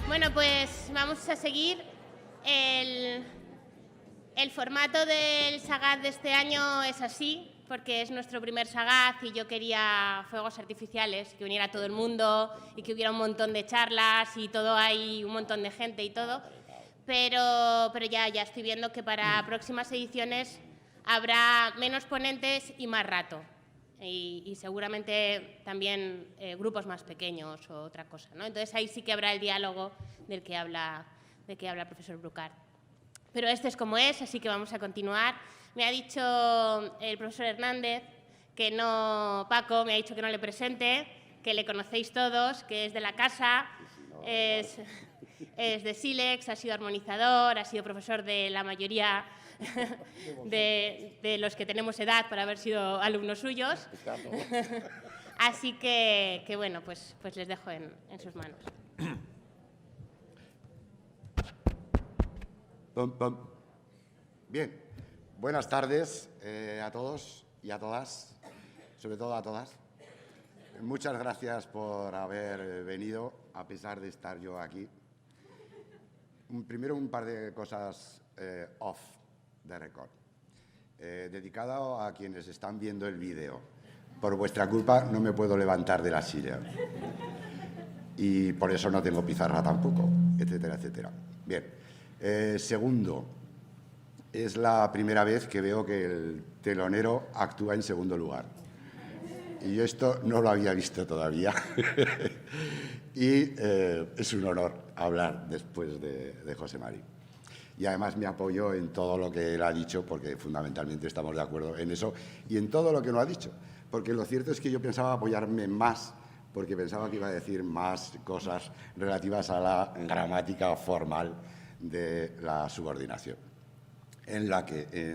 Bueno, pues vamos a seguir. El formato del Sagaz de este año es así, porque es nuestro primer Sagaz y yo quería fuegos artificiales, que viniera todo el mundo y que hubiera un montón de charlas y todo, hay un montón de gente y todo. Pero ya estoy viendo que para próximas ediciones habrá menos ponentes y más rato. Y seguramente también grupos más pequeños o otra cosa, ¿no? Entonces ahí sí que habrá el diálogo del que habla el profesor Brucart. Pero este es como es, así que vamos a continuar. Me ha dicho el profesor Hernández que no, Paco me ha dicho que no le presente, que le conocéis todos, que es de la casa, es de Silex, ha sido armonizador, ha sido profesor de la mayoría de los que tenemos edad por haber sido alumnos suyos. Así que bueno, pues les dejo en sus manos. Bien, buenas tardes a todos y a todas, sobre todo a todas. Muchas gracias por haber venido, a pesar de estar yo aquí. Primero, un par de cosas off the record. Dedicado a quienes están viendo el vídeo. Por vuestra culpa no me puedo levantar de la silla. Y por eso no tengo pizarra tampoco, etcétera, etcétera. Bien. Segundo, es la primera vez que veo que el telonero actúa en segundo lugar. Y yo esto no lo había visto todavía. Y es un honor hablar después de José Mari. Y además me apoyó en todo lo que él ha dicho, porque fundamentalmente estamos de acuerdo en eso, y en todo lo que no ha dicho. Porque lo cierto es que yo pensaba apoyarme más, porque pensaba que iba a decir más cosas relativas a la gramática formal de la subordinación,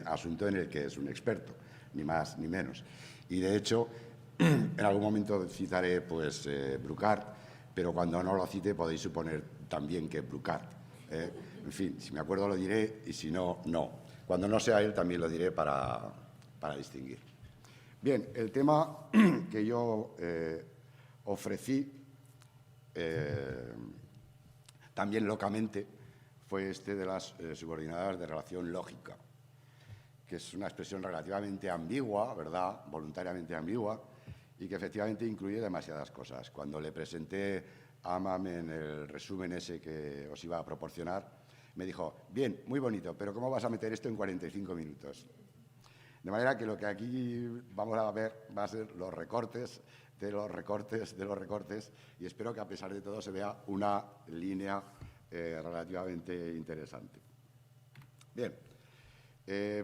asunto en el que es un experto, ni más ni menos. Y de hecho, en algún momento citaré Brucart, pero cuando no lo cite podéis suponer también que Brucart. En fin, si me acuerdo lo diré y si no, no. Cuando no sea él también lo diré para distinguir. Bien, el tema que yo ofrecí también locamente fue este de las subordinadas de relación lógica, que es una expresión relativamente ambigua, ¿verdad?, voluntariamente ambigua, y que efectivamente incluye demasiadas cosas. Cuando le presenté a Amam en el resumen ese que os iba a proporcionar, me dijo, bien, muy bonito, pero ¿cómo vas a meter esto en 45 minutos? De manera que lo que aquí vamos a ver va a ser los recortes de los recortes de los recortes, y espero que a pesar de todo se vea una línea relativamente interesante. Bien,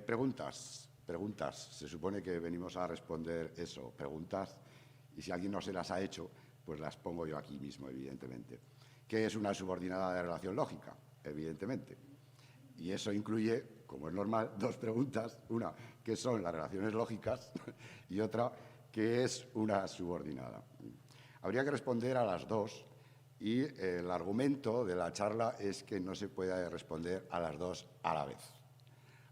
preguntas. Se supone que venimos a responder eso, preguntas, y si alguien no se las ha hecho, pues las pongo yo aquí mismo, evidentemente. ¿Qué es una subordinada de relación lógica? Evidentemente. Y eso incluye, como es normal, dos preguntas. Una, ¿qué son las relaciones lógicas? Y otra, ¿qué es una subordinada? Habría que responder a las dos. Y el argumento de la charla es que no se puede responder a las dos a la vez.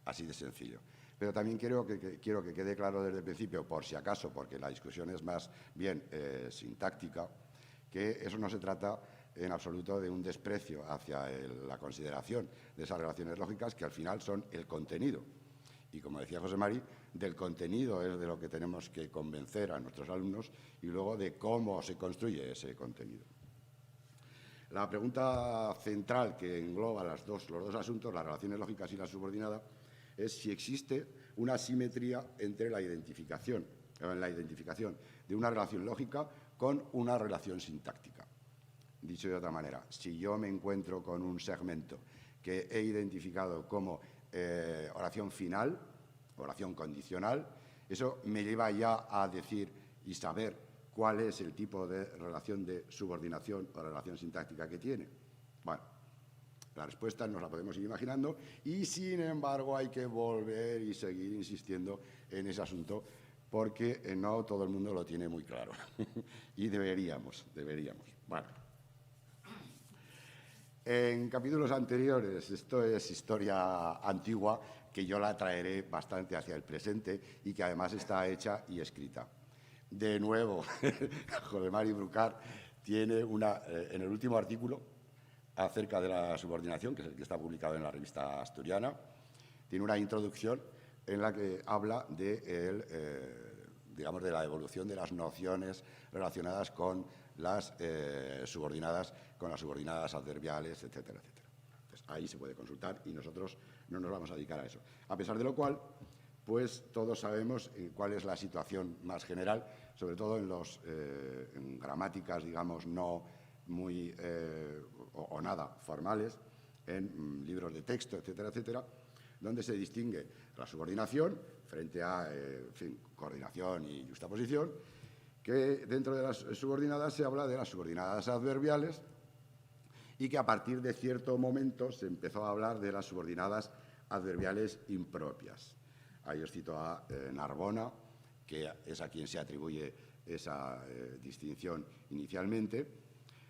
Así de sencillo. Pero también quiero que quede claro desde el principio, por si acaso, porque la discusión es más bien sintáctica, que eso no se trata en absoluto de un desprecio hacia la consideración de esas relaciones lógicas, que al final son el contenido. Y como decía José Mari, del contenido es de lo que tenemos que convencer a nuestros alumnos y luego de cómo se construye ese contenido. La pregunta central que engloba los dos asuntos, las relaciones lógicas y la subordinada, es si existe una simetría entre la identificación de una relación lógica con una relación sintáctica. Dicho de otra manera, si yo me encuentro con un segmento que he identificado como oración final, oración condicional, eso me lleva ya a decir y saber cuál es el tipo de relación de subordinación o relación sintáctica que tiene. Bueno, la respuesta nos la podemos ir imaginando y, sin embargo, hay que volver y seguir insistiendo en ese asunto porque no todo el mundo lo tiene muy claro. Y deberíamos. Bueno. En capítulos anteriores, esto es historia antigua, que yo la traeré bastante hacia el presente y que además está hecha y escrita. De nuevo, José Mari Brucart tiene en el último artículo acerca de la subordinación, que es el que está publicado en la revista Asturiana, tiene una introducción en la que habla digamos, de la evolución de las nociones relacionadas con las subordinadas adverbiales, etcétera, etcétera. Entonces, ahí se puede consultar y nosotros no nos vamos a dedicar a eso. A pesar de lo cual, pues todos sabemos cuál es la situación más general, sobre todo en gramáticas, digamos, no muy o nada formales, en libros de texto, etcétera, etcétera, donde se distingue la subordinación frente a, en fin, coordinación y justaposición, que dentro de las subordinadas se habla de las subordinadas adverbiales y que a partir de cierto momento se empezó a hablar de las subordinadas adverbiales impropias. Ahí os cito a Narbona, que es a quien se atribuye esa distinción inicialmente,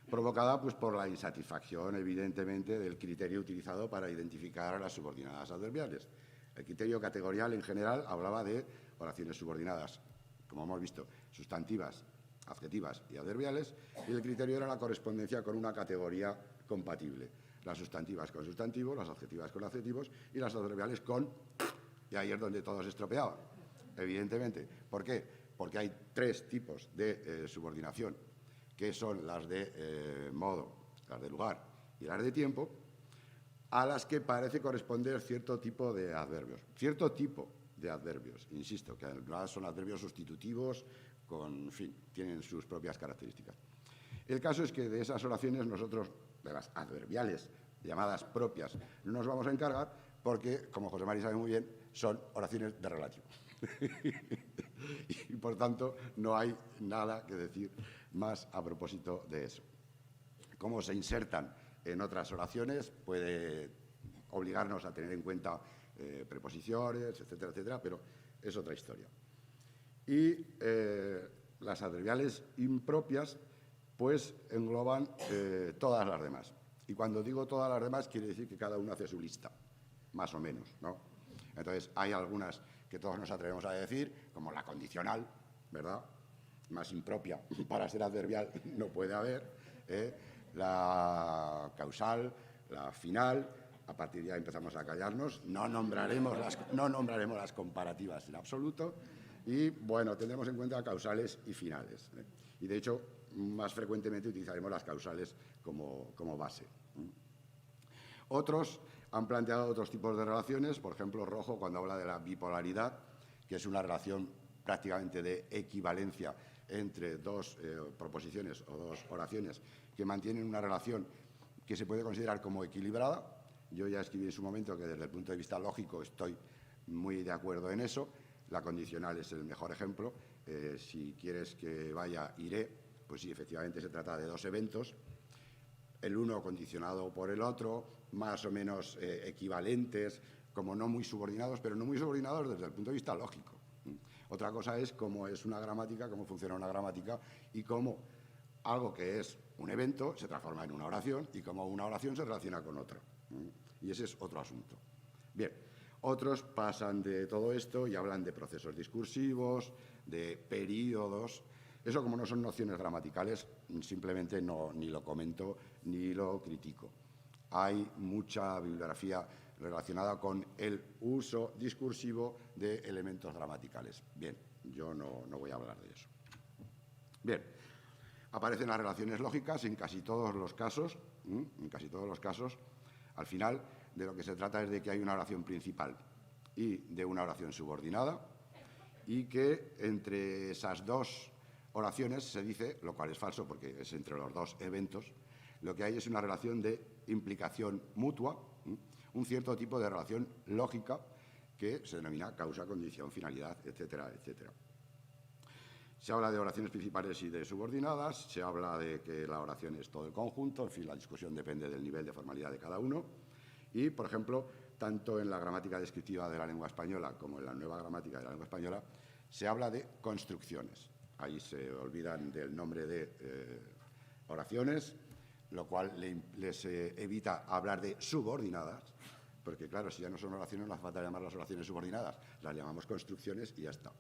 provocada pues, por la insatisfacción, evidentemente, del criterio utilizado para identificar a las subordinadas adverbiales. El criterio categorial, en general, hablaba de oraciones subordinadas, como hemos visto, sustantivas, adjetivas y adverbiales, y el criterio era la correspondencia con una categoría compatible. Las sustantivas con sustantivos, las adjetivas con adjetivos y las adverbiales con... Y ahí es donde todo se estropeaba, evidentemente. ¿Por qué? Porque hay tres tipos de subordinación, que son las de modo, las de lugar y las de tiempo, a las que parece corresponder cierto tipo de adverbios. Cierto tipo de adverbios, insisto, que además son adverbios sustitutivos, en fin, tienen sus propias características. El caso es que de esas oraciones nosotros, de las adverbiales llamadas propias, no nos vamos a encargar porque, como José Mari sabe muy bien, son oraciones de relativo. Y, por tanto, no hay nada que decir más a propósito de eso. Cómo se insertan en otras oraciones puede obligarnos a tener en cuenta preposiciones, etcétera, etcétera, pero es otra historia. Y las adverbiales impropias, pues engloban todas las demás. Y cuando digo todas las demás, quiere decir que cada uno hace su lista, más o menos, ¿no? Entonces, hay algunas que todos nos atrevemos a decir, como la condicional, ¿verdad? Más impropia para ser adverbial no puede haber. La causal, la final, a partir de ahí empezamos a callarnos, no nombraremos las comparativas en absoluto y, bueno, tendremos en cuenta causales y finales. Y, de hecho, más frecuentemente utilizaremos las causales como base. Otros han planteado otros tipos de relaciones, por ejemplo, Rojo, cuando habla de la bipolaridad, que es una relación prácticamente de equivalencia entre dos proposiciones o dos oraciones que mantienen una relación que se puede considerar como equilibrada. Yo ya escribí en su momento que desde el punto de vista lógico estoy muy de acuerdo en eso. La condicional es el mejor ejemplo. Si quieres que vaya, iré, pues sí, efectivamente se trata de dos eventos, el uno condicionado por el otro, más o menos equivalentes, como no muy subordinados, pero no muy subordinados desde el punto de vista lógico. Otra cosa es cómo es una gramática, cómo funciona una gramática y cómo algo que es un evento se transforma en una oración y cómo una oración se relaciona con otra. Y ese es otro asunto. Bien, otros pasan de todo esto y hablan de procesos discursivos, de períodos. Eso, como no son nociones gramaticales, simplemente ni lo comento ni lo critico. Hay mucha bibliografía relacionada con el uso discursivo de elementos gramaticales. Bien, yo no voy a hablar de eso. Bien, aparecen las relaciones lógicas en casi todos los casos. En casi todos los casos, al final, de lo que se trata es de que hay una oración principal y de una oración subordinada y que entre esas dos oraciones se dice, lo cual es falso porque es entre los dos eventos, lo que hay es una relación de implicación mutua, un cierto tipo de relación lógica que se denomina causa, condición, finalidad, etcétera, etcétera. Se habla de oraciones principales y de subordinadas, se habla de que la oración es todo el conjunto, en fin, la discusión depende del nivel de formalidad de cada uno. Y, por ejemplo, tanto en la gramática descriptiva de la lengua española como en la nueva gramática de la lengua española, se habla de construcciones. Ahí se olvidan del nombre de oraciones, lo cual les evita hablar de subordinadas, porque, claro, si ya no son oraciones, no hace falta llamarlas oraciones subordinadas, las llamamos construcciones y ya está.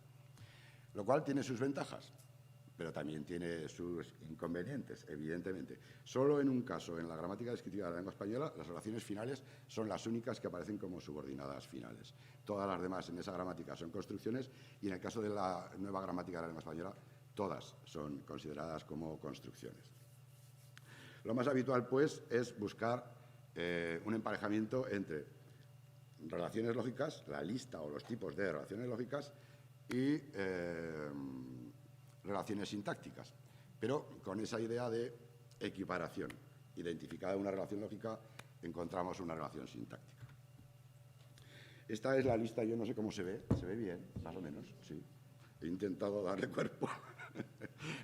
Lo cual tiene sus ventajas. pero también tiene sus inconvenientes, evidentemente. Solo en un caso, en la gramática descriptiva de la lengua española, las oraciones finales son las únicas que aparecen como subordinadas finales. Todas las demás en esa gramática son construcciones y en el caso de la nueva gramática de la lengua española, todas son consideradas como construcciones. Lo más habitual, pues, es buscar un emparejamiento entre relaciones lógicas, la lista o los tipos de relaciones lógicas y relaciones sintácticas, pero con esa idea de equiparación. Identificada una relación lógica, encontramos una relación sintáctica. Esta es la lista, yo no sé cómo se ve bien, más o menos, sí. He intentado darle cuerpo.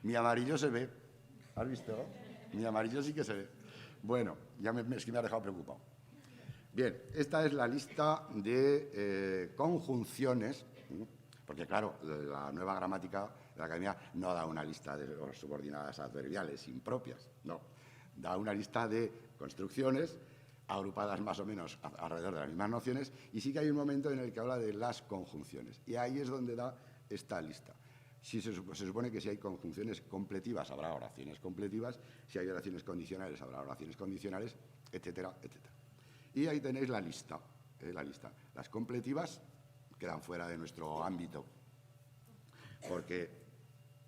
Mi amarillo se ve, ¿has visto? Mi amarillo sí que se ve. Bueno, es que me ha dejado preocupado. Bien, esta es la lista de conjunciones, porque claro, la nueva gramática de la Academia no da una lista de subordinadas adverbiales impropias, no. Da una lista de construcciones agrupadas más o menos alrededor de las mismas nociones y sí que hay un momento en el que habla de las conjunciones. Y ahí es donde da esta lista. Si se supone que si hay conjunciones completivas habrá oraciones completivas, si hay oraciones condicionales habrá oraciones condicionales, etcétera, etcétera. Y ahí tenéis la lista. Las completivas quedan fuera de nuestro ámbito porque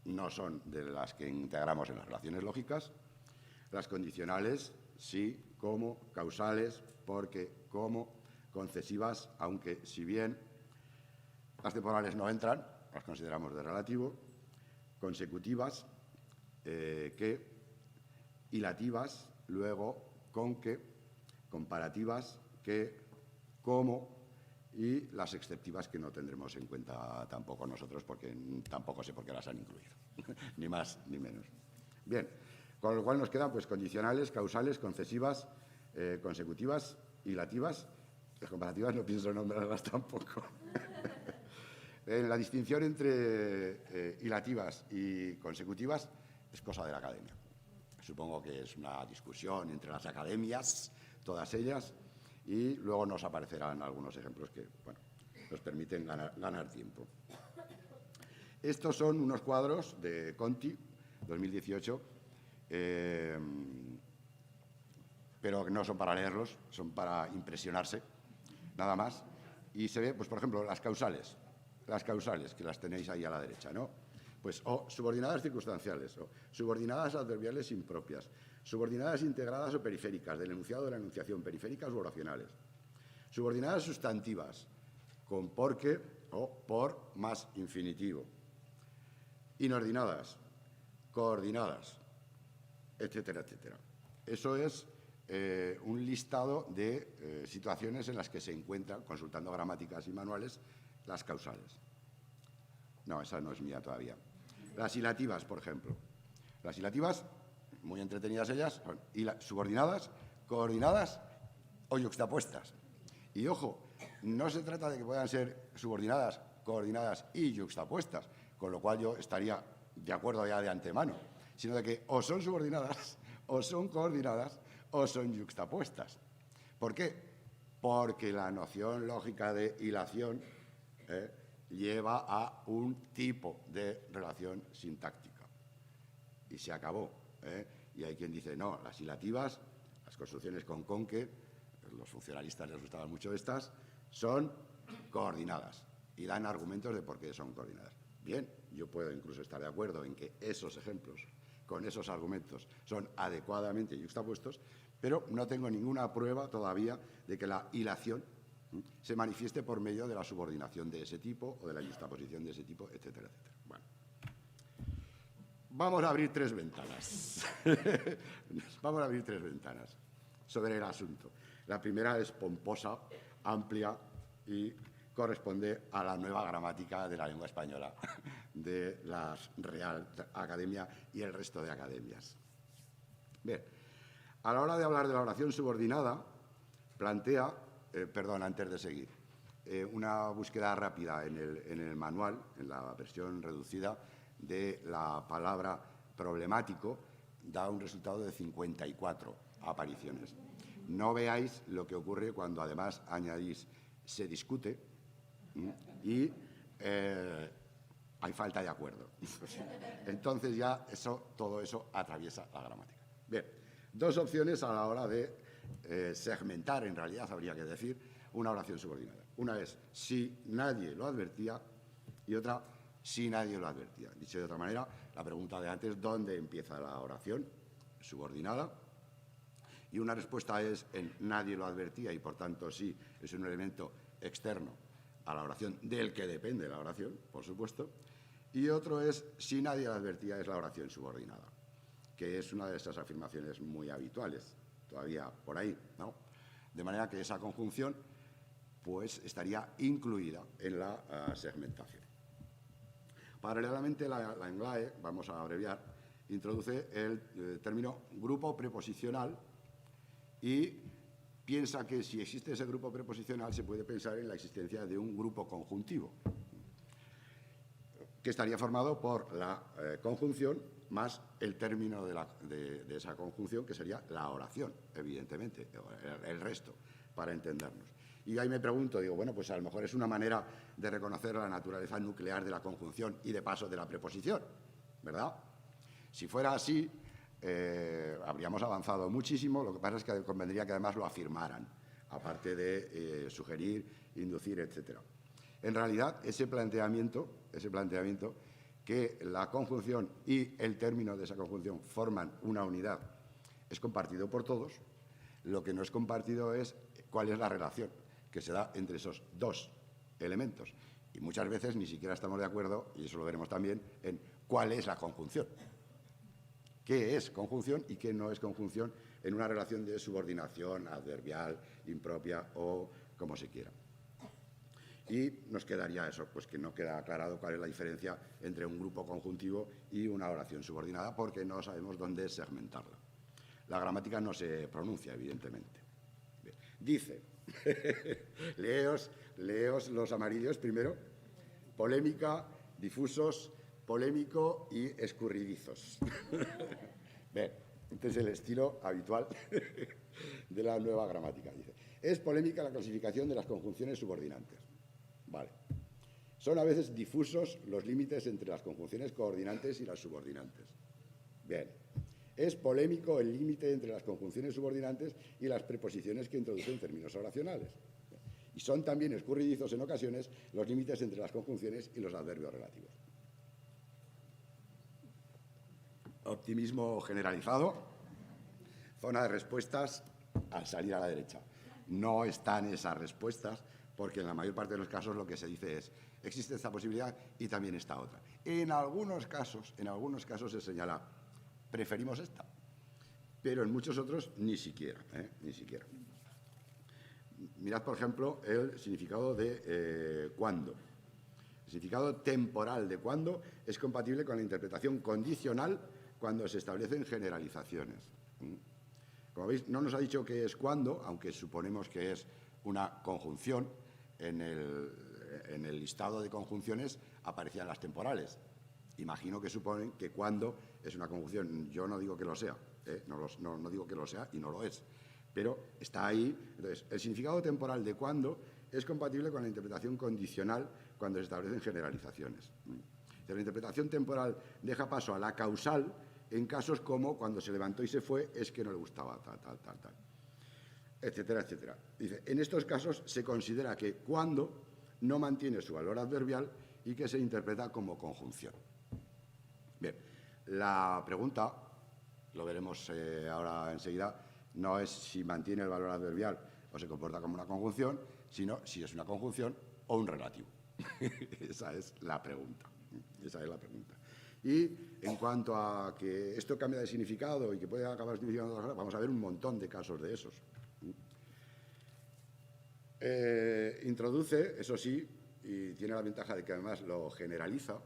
no son de las que integramos en las relaciones lógicas. Las condicionales, sí, como, causales, porque, como, concesivas, aunque si bien las temporales no entran, las consideramos de relativo, consecutivas, que, hilativas, luego, con que, comparativas, que, como, y las exceptivas que no tendremos en cuenta tampoco nosotros porque tampoco sé por qué las han incluido, ni más ni menos. Bien, con lo cual nos quedan pues condicionales, causales, concesivas, consecutivas, hilativas. Las comparativas no pienso nombrarlas tampoco. La distinción entre hilativas y consecutivas es cosa de la Academia. Supongo que es una discusión entre las academias, todas ellas, y luego nos aparecerán algunos ejemplos que, bueno, nos permiten ganar tiempo. Estos son unos cuadros de Conti, 2018, pero no son para leerlos, son para impresionarse, nada más. Y se ve, pues, por ejemplo, las causales, que las tenéis ahí a la derecha, ¿no? Pues o subordinadas circunstanciales, o subordinadas adverbiales impropias, subordinadas integradas o periféricas, del enunciado o de la enunciación, periféricas u oracionales. Subordinadas sustantivas, con porque o por más infinitivo. Inordinadas, coordinadas, etcétera, etcétera. Eso es un listado de situaciones en las que se encuentran, consultando gramáticas y manuales, las causales. No, esa no es mía todavía. Las hilativas, por ejemplo. Las hilativas, muy entretenidas ellas, son subordinadas, coordinadas o yuxtapuestas. Y ojo, no se trata de que puedan ser subordinadas, coordinadas y yuxtapuestas, con lo cual yo estaría de acuerdo ya de antemano, sino de que o son subordinadas, o son coordinadas, o son yuxtapuestas. ¿Por qué? Porque la noción lógica de hilación lleva a un tipo de relación sintáctica. Y se acabó. Y hay quien dice, no, las hilativas, las construcciones con que, los funcionalistas les gustaban mucho estas, son coordinadas y dan argumentos de por qué son coordinadas. Bien, yo puedo incluso estar de acuerdo en que esos ejemplos, con esos argumentos, son adecuadamente yuxtapuestos, pero no tengo ninguna prueba todavía de que la hilación se manifieste por medio de la subordinación de ese tipo o de la yuxtaposición de ese tipo, etcétera, etcétera. Bueno. Vamos a abrir tres ventanas. Vamos a abrir tres ventanas sobre el asunto. La primera es pomposa, amplia y corresponde a la nueva gramática de la lengua española de la Real Academia y el resto de academias. Bien, a la hora de hablar de la oración subordinada, plantea, antes de seguir, una búsqueda rápida en el manual, en la versión reducida de la palabra problemático, da un resultado de 54 apariciones. No veáis lo que ocurre cuando además añadís se discute y hay falta de acuerdo. Entonces ya todo eso atraviesa la gramática. Bien, dos opciones a la hora de segmentar, en realidad habría que decir, una oración subordinada. Una es si nadie lo advertía y otra si nadie lo advertía. Dicho de otra manera, la pregunta de antes, ¿dónde empieza la oración subordinada? Y una respuesta es en nadie lo advertía y, por tanto, sí, es un elemento externo a la oración del que depende la oración, por supuesto. Y otro es si nadie lo advertía, es la oración subordinada, que es una de esas afirmaciones muy habituales, todavía por ahí, ¿no? De manera que esa conjunción pues estaría incluida en la segmentación. Paralelamente, la ENGLAE, vamos a abreviar, introduce el término grupo preposicional y piensa que si existe ese grupo preposicional se puede pensar en la existencia de un grupo conjuntivo, que estaría formado por la conjunción más el término de esa conjunción, que sería la oración, evidentemente, el resto, para entendernos. Y ahí me pregunto, digo, bueno, pues a lo mejor es una manera de reconocer la naturaleza nuclear de la conjunción y de paso de la preposición, ¿verdad? Si fuera así, habríamos avanzado muchísimo, lo que pasa es que convendría que además lo afirmaran, aparte de sugerir, inducir, etcétera. En realidad, ese planteamiento, que la conjunción y el término de esa conjunción forman una unidad, es compartido por todos. Lo que no es compartido es cuál es la relación que se da entre esos dos elementos. Y muchas veces ni siquiera estamos de acuerdo, y eso lo veremos también, en cuál es la conjunción. ¿Qué es conjunción y qué no es conjunción en una relación de subordinación, adverbial, impropia o como se quiera? Y nos quedaría eso, pues que no queda aclarado cuál es la diferencia entre un grupo conjuntivo y una oración subordinada, porque no sabemos dónde segmentarla. La gramática no se pronuncia, evidentemente. Bien. Dice, leos los amarillos primero, polémica, difusos, polémico y escurridizos. Bien, entonces el estilo habitual de la nueva gramática. Dice, es polémica la clasificación de las conjunciones subordinantes. Vale. Son a veces difusos los límites entre las conjunciones coordinantes y las subordinantes. Bien. Es polémico el límite entre las conjunciones subordinantes y las preposiciones que introducen términos oracionales. Y son también escurridizos en ocasiones los límites entre las conjunciones y los adverbios relativos. Optimismo generalizado. Zona de respuestas al salir a la derecha. No están esas respuestas porque en la mayor parte de los casos lo que se dice es existe esta posibilidad y también esta otra. En algunos casos se señala preferimos esta, pero en muchos otros ni siquiera, ni siquiera. Mirad, por ejemplo, el significado de cuándo. El significado temporal de cuándo es compatible con la interpretación condicional cuando se establecen generalizaciones. Como veis, no nos ha dicho qué es cuándo, aunque suponemos que es una conjunción. En el listado de conjunciones aparecían las temporales. Imagino que suponen que cuándo es una conjunción. Yo no digo que lo sea, no digo que lo sea y no lo es, pero está ahí. Entonces, el significado temporal de cuándo es compatible con la interpretación condicional cuando se establecen generalizaciones. La interpretación temporal deja paso a la causal en casos como cuando se levantó y se fue, es que no le gustaba tal, etcétera, etcétera. Dice, en estos casos se considera que cuando no mantiene su valor adverbial y que se interpreta como conjunción. Bien, la pregunta, lo veremos ahora enseguida, no es si mantiene el valor adverbial o se comporta como una conjunción, sino si es una conjunción o un relativo. Esa es la pregunta. Y en cuanto a que esto cambia de significado y que puede acabar significando otra cosa, vamos a ver un montón de casos de esos. Introduce, eso sí, y tiene la ventaja de que además lo generaliza,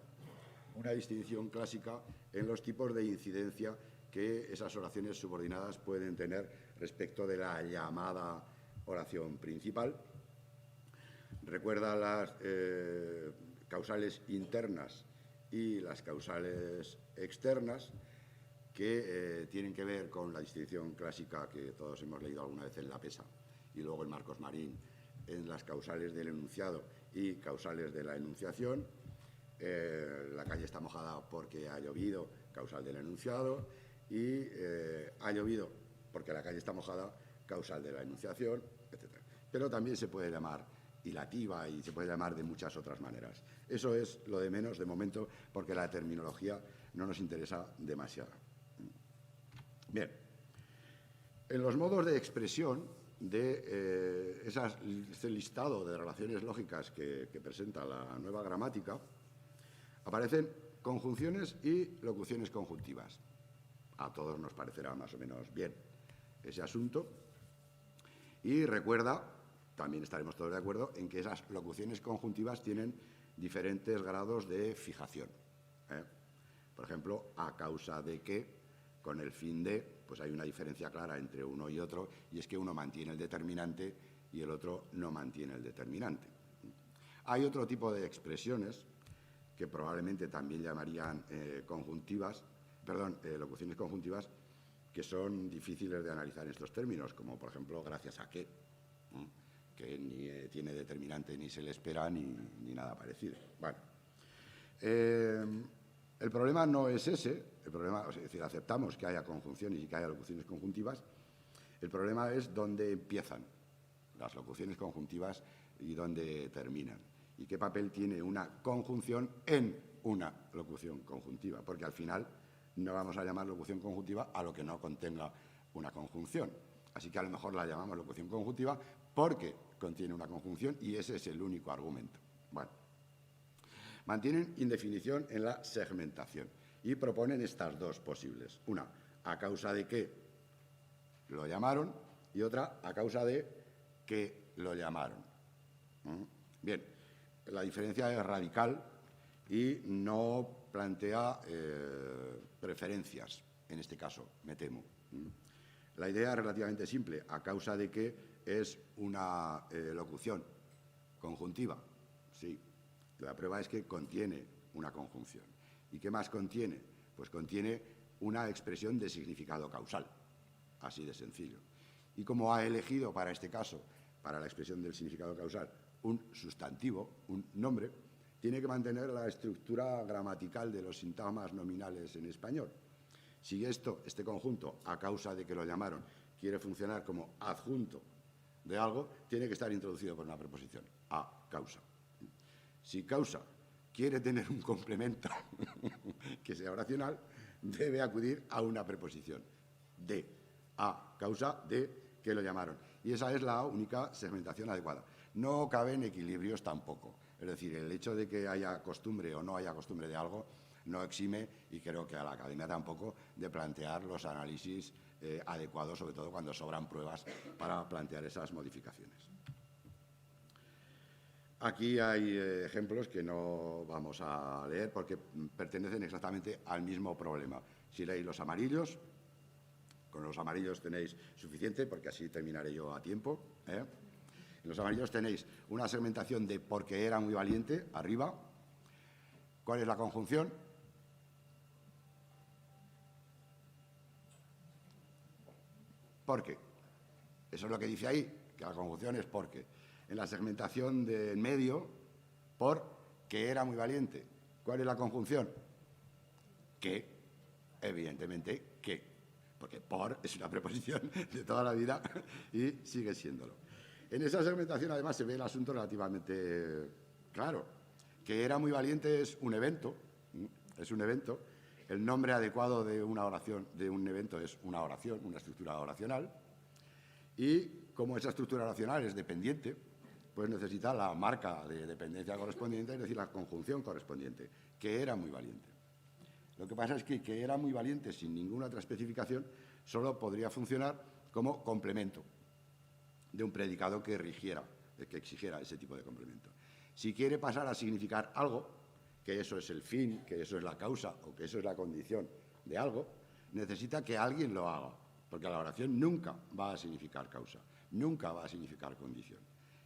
una distinción clásica en los tipos de incidencia que esas oraciones subordinadas pueden tener respecto de la llamada oración principal. Recuerda las causales internas y las causales externas, que tienen que ver con la distinción clásica que todos hemos leído alguna vez en La Pesa y luego en Marcos Marín, en las causales del enunciado y causales de la enunciación. la calle está mojada porque ha llovido, causal del enunciado, y ha llovido porque la calle está mojada, causal de la enunciación, etc. Pero también se puede llamar hilativa y se puede llamar de muchas otras maneras. Eso es lo de menos de momento, porque la terminología no nos interesa demasiado. Bien, en los modos de expresión de este listado de relaciones lógicas que presenta la nueva gramática, aparecen conjunciones y locuciones conjuntivas. A todos nos parecerá más o menos bien ese asunto. Y recuerda, también estaremos todos de acuerdo, en que esas locuciones conjuntivas tienen diferentes grados de fijación. Por ejemplo, a causa de que, con el fin de, pues hay una diferencia clara entre uno y otro, y es que uno mantiene el determinante y el otro no mantiene el determinante. Hay otro tipo de expresiones que probablemente también llamarían locuciones conjuntivas, que son difíciles de analizar en estos términos, como por ejemplo gracias a que ni tiene determinante ni se le espera ni nada parecido. Bueno, el problema no es ese, el problema, es decir, aceptamos que haya conjunciones y que haya locuciones conjuntivas, el problema es dónde empiezan las locuciones conjuntivas y dónde terminan, y qué papel tiene una conjunción en una locución conjuntiva, porque al final no vamos a llamar locución conjuntiva a lo que no contenga una conjunción. Así que a lo mejor la llamamos locución conjuntiva porque contiene una conjunción y ese es el único argumento. Bueno, mantienen indefinición en la segmentación y proponen estas dos posibles. Una, a causa de que lo llamaron, y otra, a causa de que lo llamaron. Bien, la diferencia es radical y no plantea preferencias, en este caso, me temo. La idea es relativamente simple. A causa de que es una locución conjuntiva. Sí, la prueba es que contiene una conjunción. ¿Y qué más contiene? Pues contiene una expresión de significado causal. Así de sencillo. Y como ha elegido para este caso, para la expresión del significado causal, un sustantivo, un nombre, tiene que mantener la estructura gramatical de los sintagmas nominales en español. Si este conjunto, a causa de que lo llamaron, quiere funcionar como adjunto de algo, tiene que estar introducido por una preposición, a causa. Si causa quiere tener un complemento que sea oracional, debe acudir a una preposición, de, a causa de que lo llamaron. Y esa es la única segmentación adecuada. No caben equilibrios tampoco. Es decir, el hecho de que haya costumbre o no haya costumbre de algo no exime, y creo que a la Academia tampoco, de plantear los análisis adecuados, sobre todo cuando sobran pruebas para plantear esas modificaciones. Aquí hay ejemplos que no vamos a leer porque pertenecen exactamente al mismo problema. Si leéis los amarillos, con los amarillos tenéis suficiente, porque así terminaré yo a tiempo. En los amarillos tenéis una segmentación de porque era muy valiente, arriba. ¿Cuál es la conjunción? Porque. Eso es lo que dice ahí, que la conjunción es porque. En la segmentación de en medio, por que era muy valiente. ¿Cuál es la conjunción? Que, evidentemente, que. Porque por es una preposición de toda la vida y sigue siéndolo. En esa segmentación, además, se ve el asunto relativamente claro. Que era muy valiente es un evento. Es un evento. El nombre adecuado de una oración, de un evento, es una oración, una estructura oracional. Y como esa estructura oracional es dependiente, pues necesita la marca de dependencia correspondiente, es decir, la conjunción correspondiente, que era muy valiente. Lo que pasa es que era muy valiente sin ninguna otra especificación solo podría funcionar como complemento de un predicado que exigiera ese tipo de complemento. Si quiere pasar a significar algo, que eso es el fin, que eso es la causa o que eso es la condición de algo, necesita que alguien lo haga, porque la oración nunca va a significar causa, nunca va a significar condición.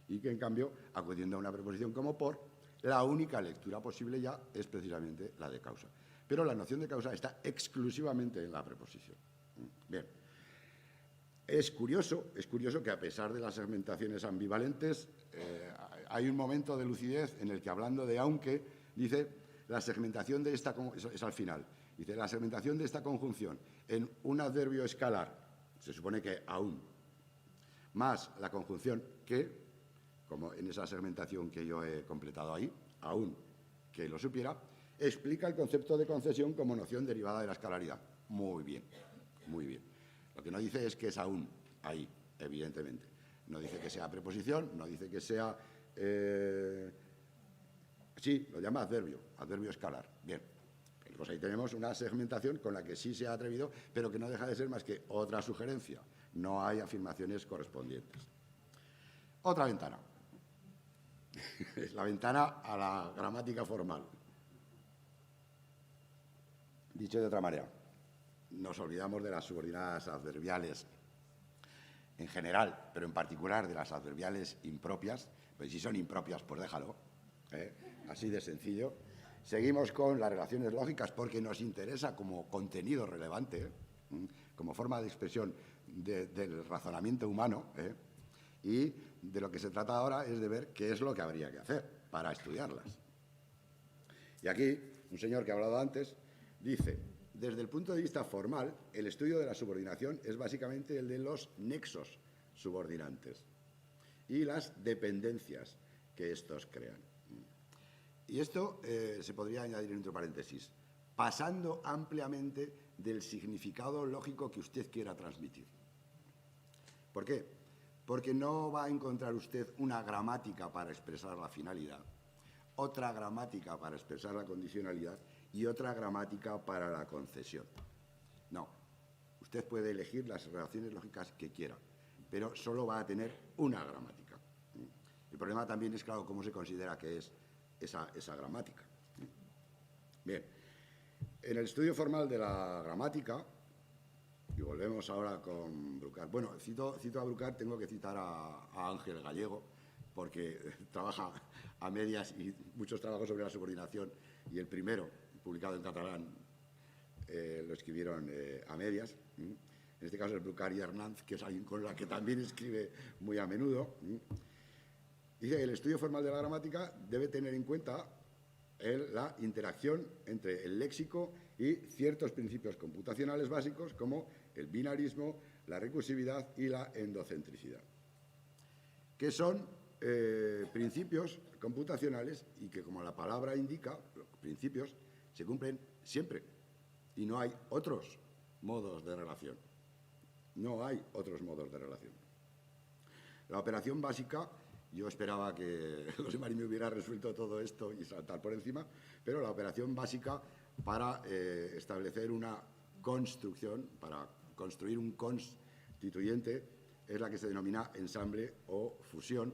Y que, en cambio, acudiendo a una preposición como por, la única lectura posible ya es precisamente la de causa. Pero la noción de causa está exclusivamente en la preposición. Bien. Es curioso que a pesar de las segmentaciones ambivalentes, hay un momento de lucidez en el que, hablando de aunque, dice la segmentación de esta, es al final, dice, la segmentación de esta conjunción en un adverbio escalar, se supone que aún, más la conjunción que, como en esa segmentación que yo he completado ahí, aún que lo supiera, explica el concepto de concesión como noción derivada de la escalaridad. Muy bien, muy bien. Lo que no dice es que es aún, ahí, evidentemente. No dice que sea preposición, no dice que sea... sí, lo llama adverbio escalar. Bien, pues ahí tenemos una segmentación con la que sí se ha atrevido, pero que no deja de ser más que otra sugerencia. No hay afirmaciones correspondientes. Otra ventana. Es la ventana a la gramática formal. Dicho de otra manera, nos olvidamos de las subordinadas adverbiales en general, pero en particular de las adverbiales impropias. Pues si son impropias, pues déjalo. Así de sencillo. Seguimos con las relaciones lógicas porque nos interesa como contenido relevante, como forma de expresión del razonamiento humano. Y de lo que se trata ahora es de ver qué es lo que habría que hacer para estudiarlas. Y aquí, un señor que ha hablado antes dice, desde el punto de vista formal, el estudio de la subordinación es básicamente el de los nexos subordinantes y las dependencias que estos crean. Y esto se podría añadir entre paréntesis, pasando ampliamente del significado lógico que usted quiera transmitir. ¿Por qué? Porque no va a encontrar usted una gramática para expresar la finalidad, otra gramática para expresar la condicionalidad y otra gramática para la concesión. No, usted puede elegir las relaciones lógicas que quiera, pero solo va a tener una gramática. El problema también es, claro, cómo se considera que es esa gramática. Bien, en el estudio formal de la gramática, y volvemos ahora con Brucat. Bueno, cito a Brucat, tengo que citar a Ángel Gallego, porque trabaja a medias y muchos trabajos sobre la subordinación, y el primero, publicado en catalán, lo escribieron a medias. En este caso es Brucat y Hernández, que es alguien con la que también escribe muy a menudo. Dice que el estudio formal de la gramática debe tener en cuenta la interacción entre el léxico y ciertos principios computacionales básicos como el binarismo, la recursividad y la endocentricidad, que son principios computacionales y que, como la palabra indica, los principios se cumplen siempre y no hay otros modos de relación. No hay otros modos de relación. La operación básica, yo esperaba que José María me hubiera resuelto todo esto y saltar por encima, pero la operación básica para establecer una construcción, para construir un constituyente, es la que se denomina ensamble o fusión,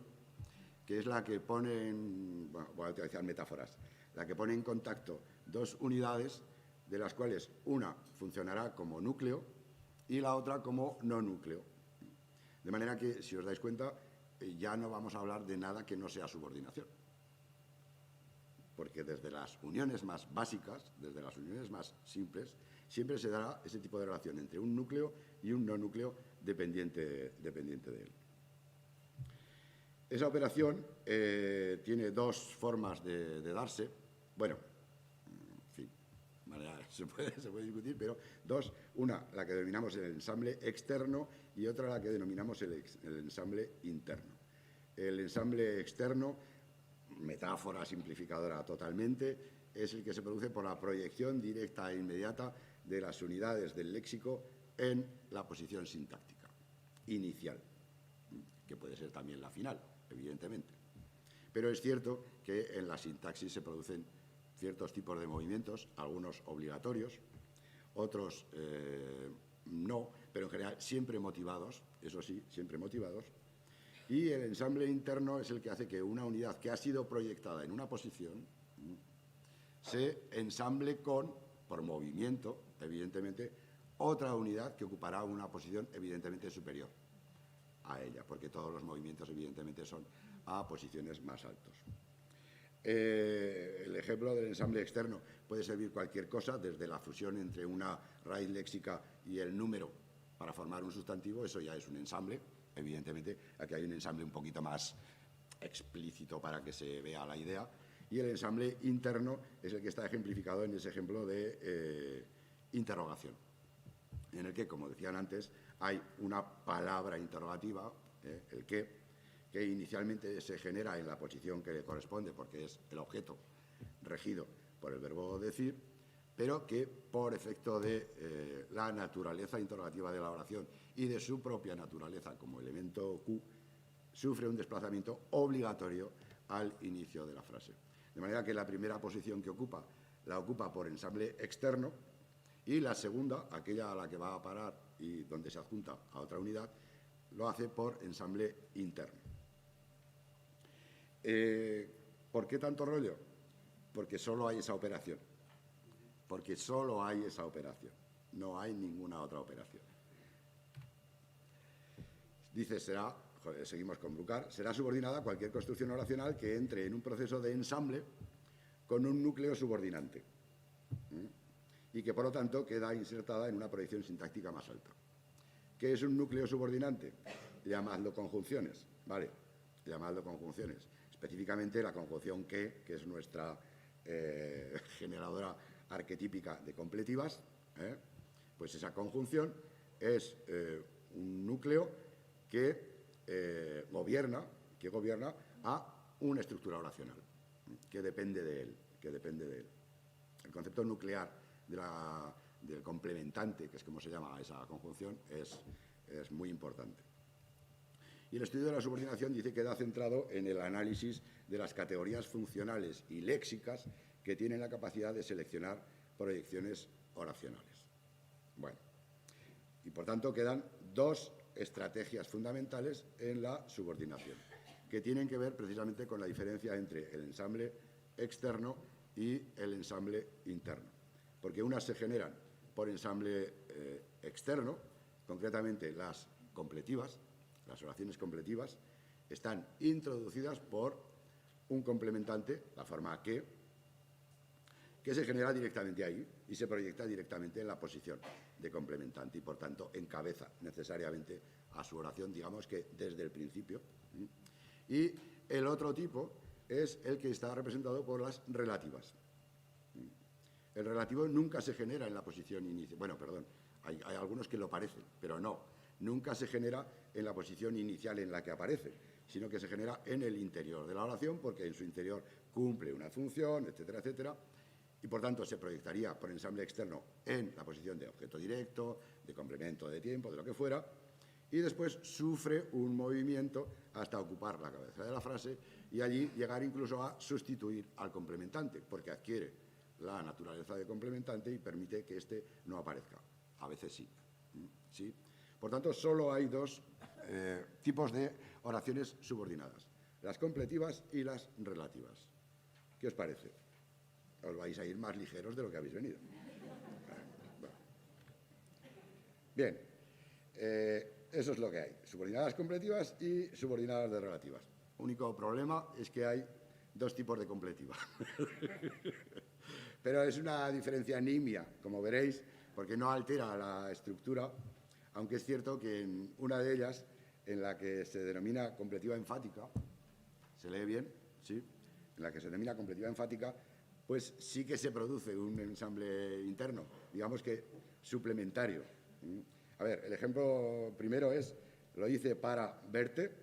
que es la que pone en, bueno, voy a utilizar metáforas, la que pone en contacto dos unidades, de las cuales una funcionará como núcleo y la otra como no núcleo. De manera que, si os dais cuenta, ya no vamos a hablar de nada que no sea subordinación. Porque desde las uniones más básicas, desde las uniones más simples, siempre se dará ese tipo de relación entre un núcleo y un no núcleo dependiente de él. Esa operación tiene dos formas de darse. Bueno, en fin, se puede discutir, pero dos. Una, la que denominamos el ensamble externo, y otra la que denominamos el ensamble interno. El ensamble externo, metáfora simplificadora totalmente, es el que se produce por la proyección directa e inmediata de las unidades del léxico en la posición sintáctica inicial, que puede ser también la final, evidentemente. Pero es cierto que en la sintaxis se producen ciertos tipos de movimientos, algunos obligatorios, otros no, pero en general siempre motivados, eso sí, siempre motivados. Y el ensamble interno es el que hace que una unidad que ha sido proyectada en una posición se ensamble con, por movimiento, evidentemente, otra unidad que ocupará una posición evidentemente superior a ella, porque todos los movimientos evidentemente son a posiciones más altos. El ejemplo del ensamble externo puede servir cualquier cosa, desde la fusión entre una raíz léxica y el número para formar un sustantivo, eso ya es un ensamble. Evidentemente, aquí hay un ensamble un poquito más explícito para que se vea la idea. y el ensamble interno es el que está ejemplificado en ese ejemplo de interrogación, en el que, como decían antes, hay una palabra interrogativa, el que inicialmente se genera en la posición que le corresponde, porque es el objeto regido por el verbo decir, pero que por efecto de la naturaleza interrogativa de la oración y de su propia naturaleza como elemento Q, sufre un desplazamiento obligatorio al inicio de la frase. De manera que la primera posición que ocupa, la ocupa por ensamble externo, y la segunda, aquella a la que va a parar y donde se adjunta a otra unidad, lo hace por ensamble interno. ¿Por qué tanto rollo? Porque solo hay esa operación. Porque solo hay esa operación. No hay ninguna otra operación. Dice, seguimos con Bruckner, será subordinada a cualquier construcción oracional que entre en un proceso de ensamble con un núcleo subordinante y que, por lo tanto, queda insertada en una proyección sintáctica más alta. ¿Qué es un núcleo subordinante? Llamadlo conjunciones, ¿vale? Llamadlo conjunciones. Específicamente la conjunción que es nuestra generadora arquetípica de completivas, pues esa conjunción es un núcleo que gobierna a una estructura oracional, que depende de él. El concepto nuclear del complementante, que es como se llama esa conjunción, es muy importante. Y el estudio de la subordinación dice que queda centrado en el análisis de las categorías funcionales y léxicas que tienen la capacidad de seleccionar proyecciones oracionales. Bueno, y por tanto quedan dos estrategias fundamentales en la subordinación, que tienen que ver precisamente con la diferencia entre el ensamble externo y el ensamble interno. Porque unas se generan por ensamble externo, concretamente las completivas, las oraciones completivas, están introducidas por un complementante, la forma que se genera directamente ahí y se proyecta directamente en la posición de complementante y, por tanto, encabeza necesariamente a su oración, digamos que desde el principio. Y el otro tipo es el que está representado por las relativas. El relativo nunca se genera en la posición inicial. Bueno, perdón, hay algunos que lo parecen, pero no. Nunca se genera en la posición inicial en la que aparece, sino que se genera en el interior de la oración, porque en su interior cumple una función, etcétera, etcétera, y por tanto se proyectaría por ensamble externo en la posición de objeto directo, de complemento de tiempo, de lo que fuera, y después sufre un movimiento hasta ocupar la cabeza de la frase y allí llegar incluso a sustituir al complementante, porque adquiere la naturaleza de complementante y permite que éste no aparezca. A veces sí. ¿Sí? Por tanto, solo hay dos tipos de oraciones subordinadas, las completivas y las relativas. ¿Qué os parece? Os vais a ir más ligeros de lo que habéis venido. Bueno. Bien, eso es lo que hay. Subordinadas completivas y subordinadas de relativas. Único problema es que hay dos tipos de completiva. Pero es una diferencia nimia, como veréis, porque no altera la estructura, aunque es cierto que en una de ellas, en la que se denomina completiva enfática, ¿se lee bien? Sí. En la que se denomina completiva enfática, pues sí que se produce un ensamble interno, digamos que suplementario. A ver, el ejemplo primero es, lo hice para verte,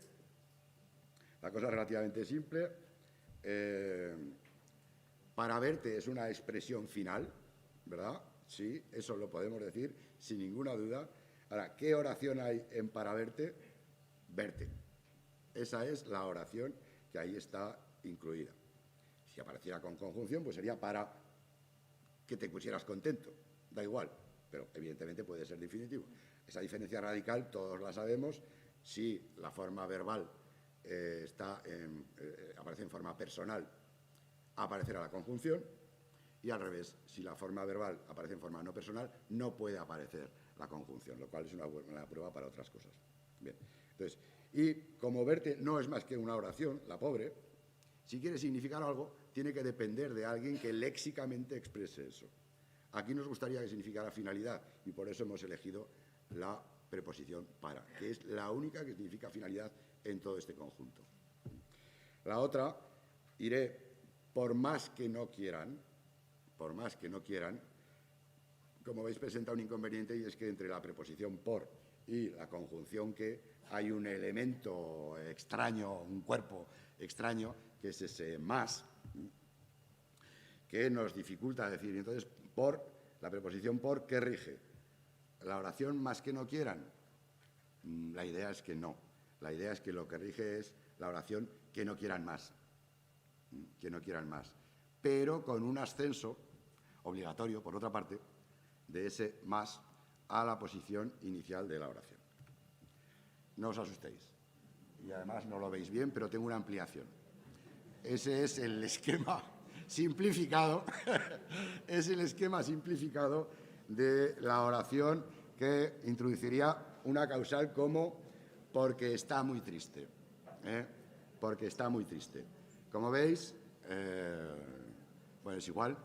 la cosa es relativamente simple. Para verte es una expresión final, ¿verdad? Sí, eso lo podemos decir sin ninguna duda. Ahora, ¿qué oración hay en para verte? Verte. Esa es la oración que ahí está incluida. Si apareciera con conjunción, pues sería para que te pusieras contento. Da igual, pero evidentemente puede ser definitivo. Esa diferencia radical todos la sabemos. Si la forma verbal aparece en forma personal, aparecerá la conjunción, y al revés, si la forma verbal aparece en forma no personal, no puede aparecer la conjunción, lo cual es una buena prueba para otras cosas. Bien, entonces, y como verte no es más que una oración, la pobre, si quiere significar algo, tiene que depender de alguien que léxicamente exprese eso. Aquí nos gustaría que significara finalidad, y por eso hemos elegido la preposición para, que es la única que significa finalidad en todo este conjunto. La otra, iré por más que no quieran, como veis, presenta un inconveniente, y es que entre la preposición por y la conjunción que hay un elemento extraño, un cuerpo extraño, que es ese más, que nos dificulta decir. Entonces, por, la preposición por, ¿qué rige? ¿La oración más que no quieran? La idea es que no. La idea es que lo que rige es la oración que no quieran más. Que no quieran más. Pero con un ascenso obligatorio, por otra parte, de ese más a la posición inicial de la oración. No os asustéis. Y además no lo veis bien, pero tengo una ampliación. Ese es el esquema simplificado. Es el esquema simplificado de la oración que introduciría una causal como porque está muy triste. Porque está muy triste. Como veis, pues es igual.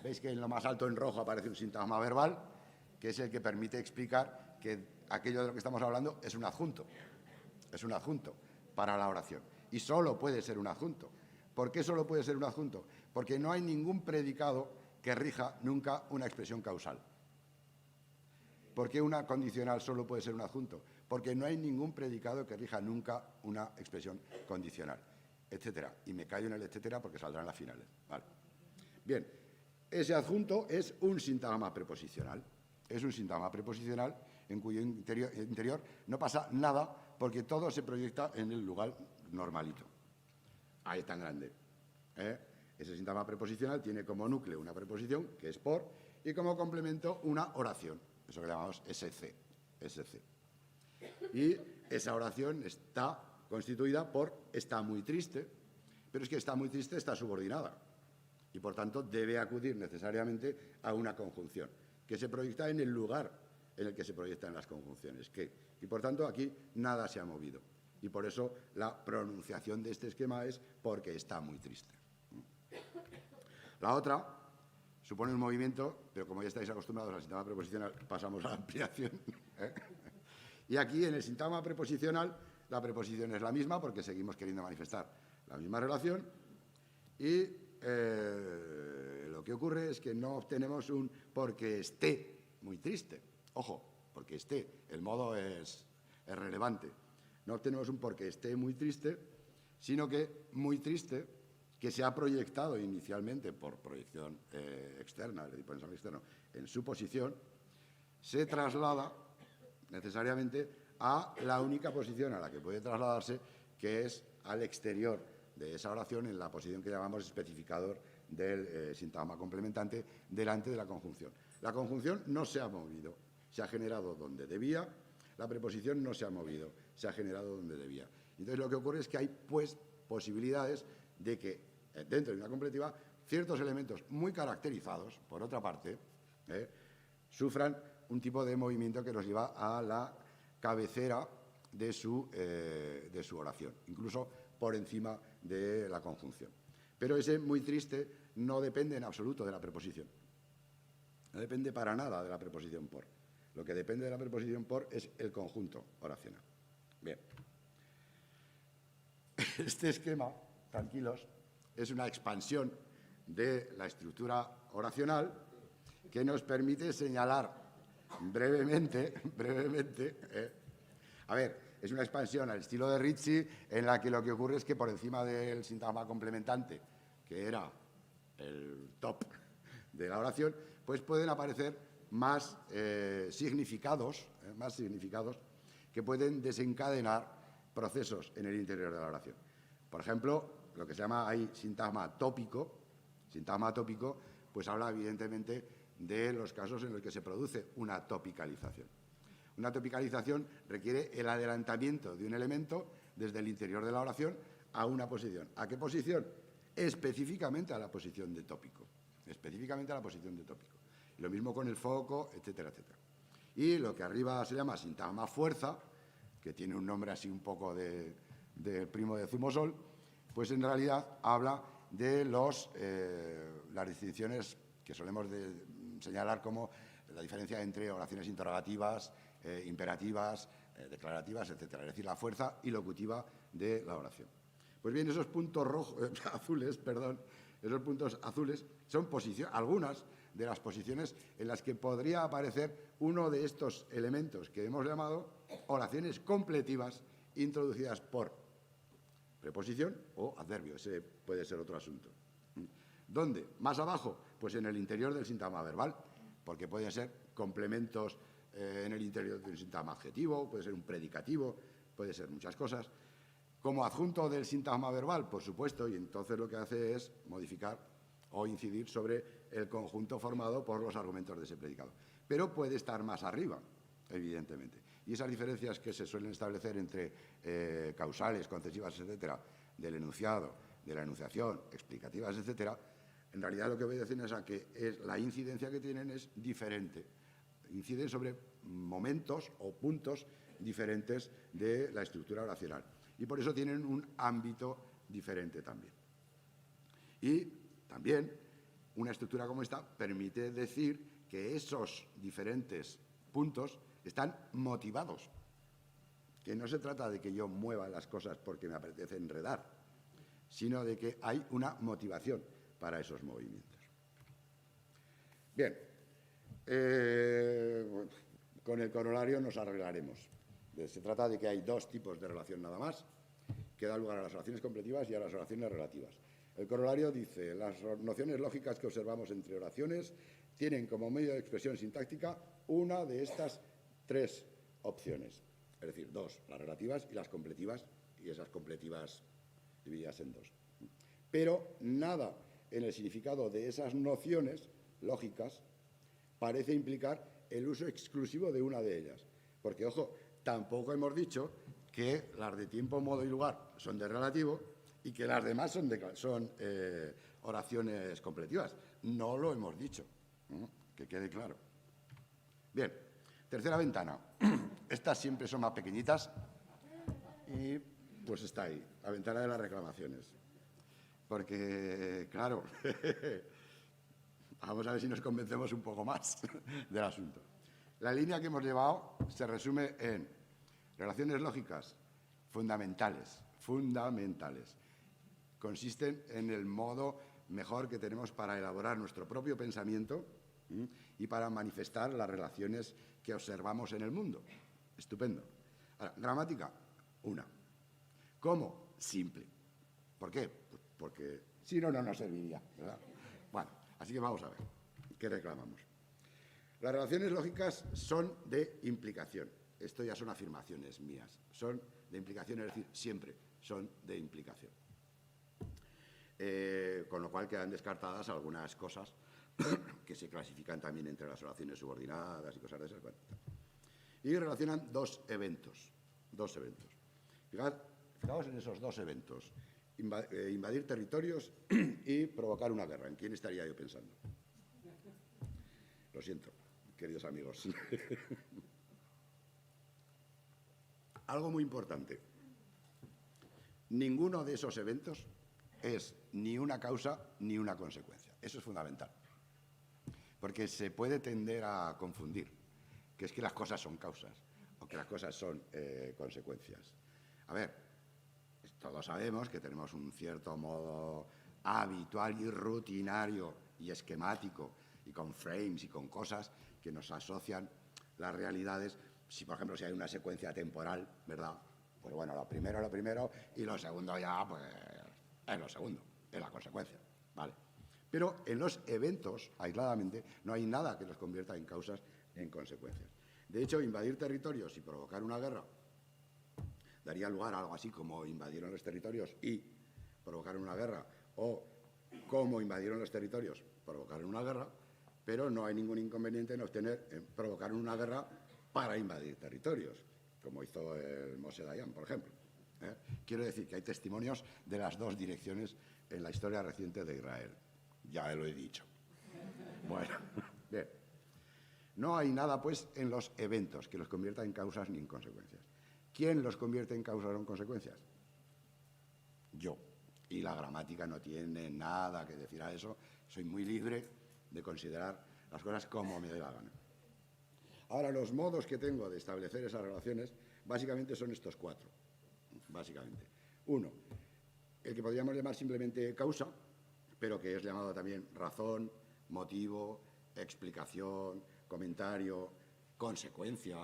Veis que en lo más alto en rojo aparece un sintagma verbal, que es el que permite explicar que aquello de lo que estamos hablando es un adjunto. Es un adjunto para la oración. Y solo puede ser un adjunto. ¿Por qué solo puede ser un adjunto? Porque no hay ningún predicado que rija nunca una expresión causal. ¿Por qué una condicional solo puede ser un adjunto? Porque no hay ningún predicado que rija nunca una expresión condicional, etcétera. Y me callo en el etcétera porque saldrán las finales. Vale. Bien, ese adjunto es un sintagma preposicional. Es un sintagma preposicional en cuyo interior no pasa nada porque todo se proyecta en el lugar normalito. Ahí es tan grande. Ese sintagma preposicional tiene como núcleo una preposición, que es por, y como complemento una oración. Eso que llamamos SC. Y esa oración está constituida por está muy triste, pero es que está muy triste está subordinada. Y, por tanto, debe acudir necesariamente a una conjunción, que se proyecta en el lugar en el que se proyectan las conjunciones. Y, por tanto, aquí nada se ha movido. Y, por eso, la pronunciación de este esquema es porque está muy triste. La otra supone un movimiento, pero como ya estáis acostumbrados al sintagma preposicional, pasamos a la ampliación. Y aquí, en el sintagma preposicional, la preposición es la misma, porque seguimos queriendo manifestar la misma relación, y lo que ocurre es que no obtenemos un porque esté muy triste. Ojo, porque esté, el modo es relevante. No obtenemos un porque esté muy triste, sino que muy triste, que se ha proyectado inicialmente por proyección externa, por ensayo externo, en su posición, se traslada necesariamente a la única posición a la que puede trasladarse, que es al exterior de esa oración, en la posición que llamamos especificador del sintagma complementante delante de la conjunción. La conjunción no se ha movido, se ha generado donde debía, la preposición no se ha movido, se ha generado donde debía. Entonces, lo que ocurre es que hay, pues, posibilidades de que, dentro de una completiva, ciertos elementos muy caracterizados, por otra parte, sufran un tipo de movimiento que nos lleva a la cabecera de su oración, incluso por encima de la conjunción. Pero ese muy triste no depende en absoluto de la preposición. No depende para nada de la preposición por. Lo que depende de la preposición por es el conjunto oracional. Bien. Este esquema, tranquilos, es una expansión de la estructura oracional que nos permite señalar brevemente, a ver, es una expansión al estilo de Ricci, en la que lo que ocurre es que por encima del sintagma complementante, que era el top de la oración, pues pueden aparecer más significados que pueden desencadenar procesos en el interior de la oración. Por ejemplo, lo que se llama ahí sintagma tópico, pues habla evidentemente de los casos en los que se produce una topicalización. Una topicalización requiere el adelantamiento de un elemento desde el interior de la oración a una posición. ¿A qué posición? Específicamente a la posición de tópico. Y lo mismo con el foco, etcétera, etcétera. Y lo que arriba se llama sintagma fuerza, que tiene un nombre así un poco de primo de zumosol, pues en realidad habla de las distinciones que solemos señalar como la diferencia entre oraciones interrogativas, imperativas, declarativas, etcétera. Es decir, la fuerza ilocutiva de la oración. Pues bien, esos puntos azules, perdón, esos puntos azules son algunas de las posiciones en las que podría aparecer uno de estos elementos que hemos llamado oraciones completivas introducidas por preposición o adverbio. Ese puede ser otro asunto. ¿Dónde? Más abajo, pues en el interior del sintagma verbal, porque pueden ser complementos en el interior del sintagma adjetivo, puede ser un predicativo, puede ser muchas cosas. Como adjunto del sintagma verbal, por supuesto, y entonces lo que hace es modificar o incidir sobre el conjunto formado por los argumentos de ese predicado. Pero puede estar más arriba, evidentemente. Y esas diferencias que se suelen establecer entre causales, concesivas, etcétera, del enunciado, de la enunciación, explicativas, etcétera, en realidad lo que obedecen es a que la incidencia que tienen es diferente. Inciden sobre momentos o puntos diferentes de la estructura oracional. Y por eso tienen un ámbito diferente también. Y también una estructura como esta permite decir que esos diferentes puntos están motivados. Que no se trata de que yo mueva las cosas porque me apetece enredar, sino de que hay una motivación para esos movimientos. Bien, con el corolario nos arreglaremos. Se trata de que hay dos tipos de relación nada más, que da lugar a las oraciones completivas y a las oraciones relativas. El corolario dice, las nociones lógicas que observamos entre oraciones tienen como medio de expresión sintáctica una de estas tres opciones, es decir, dos, las relativas y las completivas, y esas completivas divididas en dos. Pero nada en el significado de esas nociones lógicas parece implicar el uso exclusivo de una de ellas. Porque, ojo, tampoco hemos dicho que las de tiempo, modo y lugar son de relativo y que las demás son oraciones completivas. No lo hemos dicho, que quede claro. Bien, tercera ventana. Estas siempre son más pequeñitas y pues está ahí, la ventana de las reclamaciones. Porque, claro, vamos a ver si nos convencemos un poco más del asunto. La línea que hemos llevado se resume en relaciones lógicas fundamentales. Consisten en el modo mejor que tenemos para elaborar nuestro propio pensamiento y para manifestar las relaciones que observamos en el mundo. Estupendo. Ahora, gramática, una. ¿Cómo? Simple. ¿Por qué? Pues porque si no, no nos serviría, ¿verdad? Bueno, así que vamos a ver qué reclamamos. Las relaciones lógicas son de implicación. Esto ya son afirmaciones mías. Son de implicación, es decir, siempre son de implicación. Con lo cual quedan descartadas algunas cosas que se clasifican también entre las oraciones subordinadas y cosas de esas. Y relacionan dos eventos. Fijaos en esos dos eventos. Invadir territorios y provocar una guerra. ¿En quién estaría yo pensando? Lo siento, queridos amigos. Algo muy importante. Ninguno de esos eventos es ni una causa ni una consecuencia. Eso es fundamental. Porque se puede tender a confundir que es que las cosas son causas o que las cosas son consecuencias. A ver, todos sabemos que tenemos un cierto modo habitual y rutinario y esquemático y con frames y con cosas que nos asocian las realidades. Si, por ejemplo, si hay una secuencia temporal, ¿verdad? Pues bueno, lo primero y lo segundo ya, pues es lo segundo, es la consecuencia, ¿vale? Pero en los eventos, aisladamente, no hay nada que los convierta en causas en consecuencias. De hecho, invadir territorios y provocar una guerra daría lugar a algo así como invadieron los territorios y provocaron una guerra, o como invadieron los territorios, provocaron una guerra, pero no hay ningún inconveniente en provocar una guerra para invadir territorios, como hizo el Moshe Dayan, por ejemplo. Quiero decir que hay testimonios de las dos direcciones en la historia reciente de Israel. Ya lo he dicho. Bueno, bien. No hay nada, pues, en los eventos que los convierta en causas ni en consecuencias. ¿Quién los convierte en causas o en consecuencias? Yo. Y la gramática no tiene nada que decir a eso. Soy muy libre de considerar las cosas como me dé la gana. Ahora, los modos que tengo de establecer esas relaciones básicamente son estos cuatro. Básicamente. Uno, el que podríamos llamar simplemente causa, pero que es llamado también razón, motivo, explicación, comentario, consecuencia,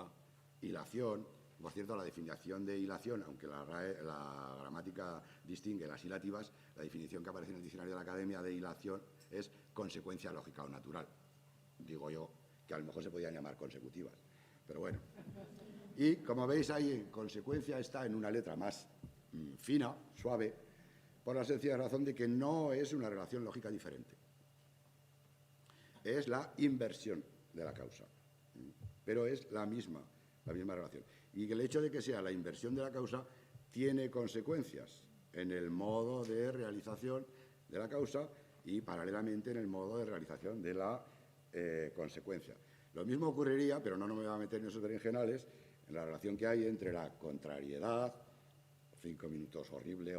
hilación. Por cierto, la definición de hilación, aunque la gramática distingue las hilativas, la definición que aparece en el diccionario de la Academia de hilación es consecuencia lógica o natural. Digo yo que a lo mejor se podían llamar consecutivas, pero bueno. Y como veis ahí, consecuencia está en una letra más fina, suave, por la sencilla razón de que no es una relación lógica diferente. Es la inversión de la causa, pero es la misma relación. Y el hecho de que sea la inversión de la causa tiene consecuencias en el modo de realización de la causa y paralelamente en el modo de realización de la consecuencia. Lo mismo ocurriría, pero no me voy a meter en esos berenjenales, en la relación que hay entre la contrariedad, 5 minutos horrible,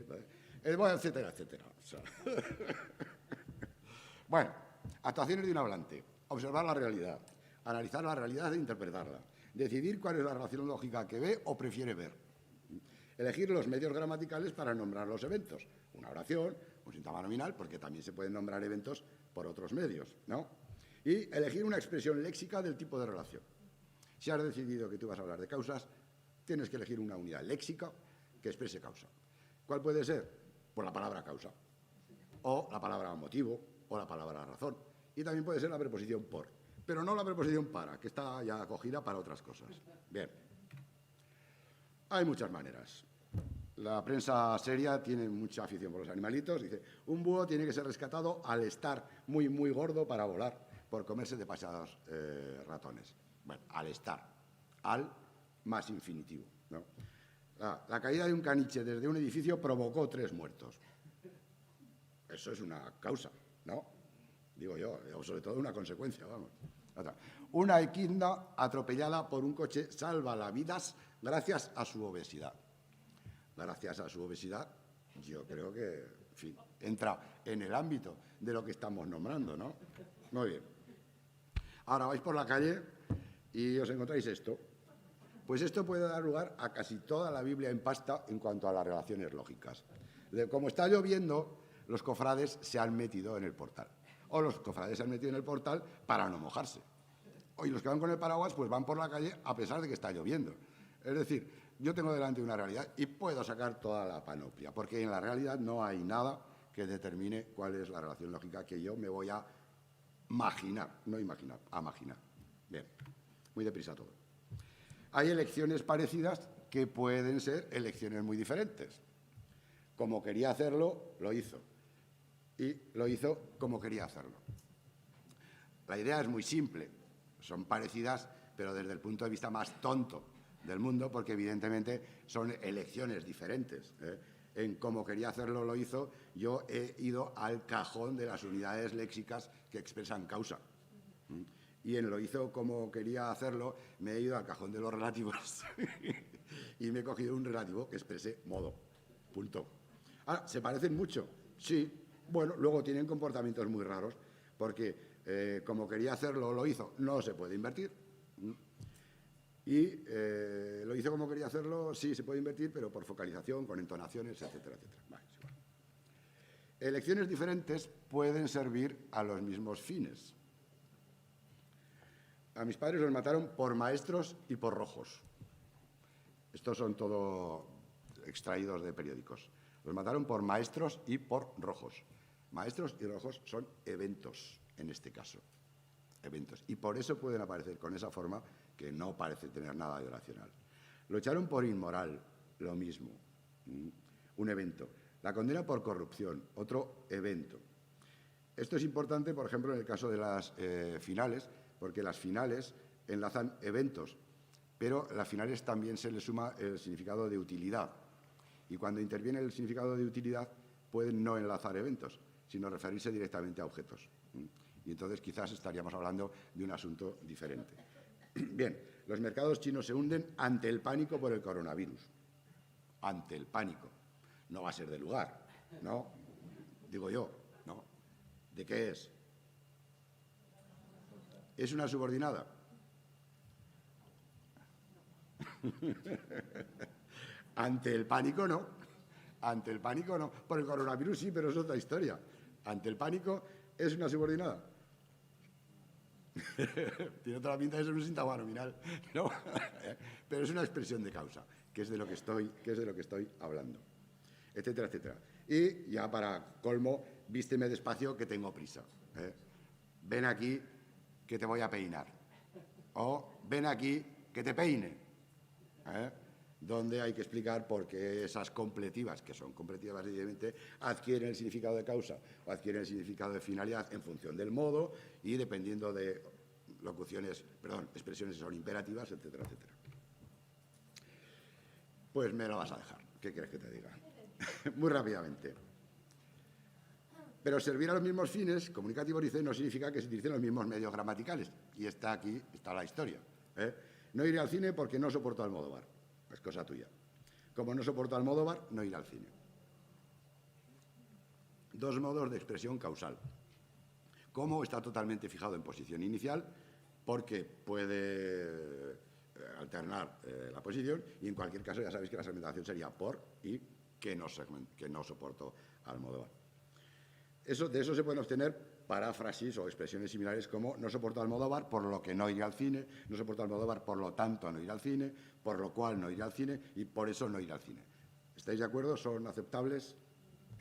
¿vale? Etcétera, etcétera. O sea, bueno, actuaciones de un hablante. Observar la realidad, analizar la realidad e interpretarla. Decidir cuál es la relación lógica que ve o prefiere ver. Elegir los medios gramaticales para nombrar los eventos. Una oración, un síntoma nominal, porque también se pueden nombrar eventos por otros medios, ¿no? Y elegir una expresión léxica del tipo de relación. Si has decidido que tú vas a hablar de causas, tienes que elegir una unidad léxica que exprese causa. ¿Cuál puede ser? Pues la palabra causa, o la palabra motivo, o la palabra razón. Y también puede ser la preposición por, pero no la preposición para, que está ya acogida para otras cosas. Bien. Hay muchas maneras. La prensa seria tiene mucha afición por los animalitos. Dice, un búho tiene que ser rescatado al estar muy, muy gordo para volar, por comerse de pasados ratones. Bueno, al estar. Al más infinitivo, ¿no? La caída de un caniche desde un edificio provocó 3 muertos. Eso es una causa, ¿no? Digo yo, o sobre todo una consecuencia, vamos. Una equidna atropellada por un coche salva las vidas gracias a su obesidad. Gracias a su obesidad, yo creo que, en fin, entra en el ámbito de lo que estamos nombrando, ¿no? Muy bien. Ahora vais por la calle y os encontráis esto. Pues esto puede dar lugar a casi toda la Biblia en pasta en cuanto a las relaciones lógicas. Como está lloviendo, los cofrades se han metido en el portal. O los cofrades se han metido en el portal para no mojarse. Y los que van con el paraguas, pues van por la calle a pesar de que está lloviendo. Es decir, yo tengo delante una realidad y puedo sacar toda la panoplia, porque en la realidad no hay nada que determine cuál es la relación lógica que yo me voy a imaginar, no imaginar, a imaginar. Bien, muy deprisa todo. Hay elecciones parecidas que pueden ser elecciones muy diferentes. Como quería hacerlo, lo hizo. Y lo hizo como quería hacerlo. La idea es muy simple. Son parecidas, pero desde el punto de vista más tonto del mundo, porque evidentemente son elecciones diferentes. En como quería hacerlo, lo hizo, yo he ido al cajón de las unidades léxicas que expresan causa. Y en lo hizo como quería hacerlo, me he ido al cajón de los relativos y me he cogido un relativo que exprese modo. Punto. Ahora, ¿se parecen mucho? Sí. Bueno, luego tienen comportamientos muy raros, porque como quería hacerlo, lo hizo. No se puede invertir. Y lo hizo como quería hacerlo, sí, se puede invertir, pero por focalización, con entonaciones, etcétera, etcétera. Vale, es igual. Elecciones diferentes pueden servir a los mismos fines. A mis padres los mataron por maestros y por rojos. Estos son todo extraídos de periódicos. Los mataron por maestros y por rojos. Maestros y rojos son eventos, en este caso. Eventos. Y por eso pueden aparecer con esa forma que no parece tener nada de racional. Lo echaron por inmoral, lo mismo. Un evento. La condena por corrupción, otro evento. Esto es importante, por ejemplo, en el caso de las finales, porque las finales enlazan eventos, pero a las finales también se le suma el significado de utilidad. Y cuando interviene el significado de utilidad, pueden no enlazar eventos, sino referirse directamente a objetos. Y entonces quizás estaríamos hablando de un asunto diferente. Bien, los mercados chinos se hunden ante el pánico por el coronavirus. Ante el pánico. No va a ser de lugar, ¿no? Digo yo, ¿no? ¿De qué es? ¿Es una subordinada? Ante el pánico, no. Ante el pánico no. Por el coronavirus sí, pero es otra historia. Ante el pánico es una subordinada. Tiene toda la pinta de ser un síntoma nominal, ¿no? Pero es una expresión de causa, que es de lo que estoy hablando, etcétera, etcétera. Y ya para colmo, vísteme despacio que tengo prisa. Ven aquí que te voy a peinar. O ven aquí que te peine. Donde hay que explicar por qué esas completivas, que son completivas evidentemente, adquieren el significado de causa o adquieren el significado de finalidad en función del modo y dependiendo de expresiones que son imperativas, etcétera, etcétera. Pues me lo vas a dejar. ¿Qué quieres que te diga? Muy rápidamente. Pero servir a los mismos fines, comunicativo dice, no significa que se utilicen los mismos medios gramaticales. Y está la historia. No iré al cine porque no soporto Almodóvar. Es cosa tuya. Como no soporto Almodóvar, no iré al cine. Dos modos de expresión causal. Como está totalmente fijado en posición inicial, porque puede alternar la posición, y en cualquier caso ya sabéis que la segmentación sería por y que no soporto Almodóvar. De eso se pueden obtener paráfrasis o expresiones similares como no soporto Almodóvar, por lo que no iré al cine, no soporto Almodóvar, por lo tanto no iré al cine, por lo cual no iré al cine y por eso no iré al cine. ¿Estáis de acuerdo? ¿Son aceptables?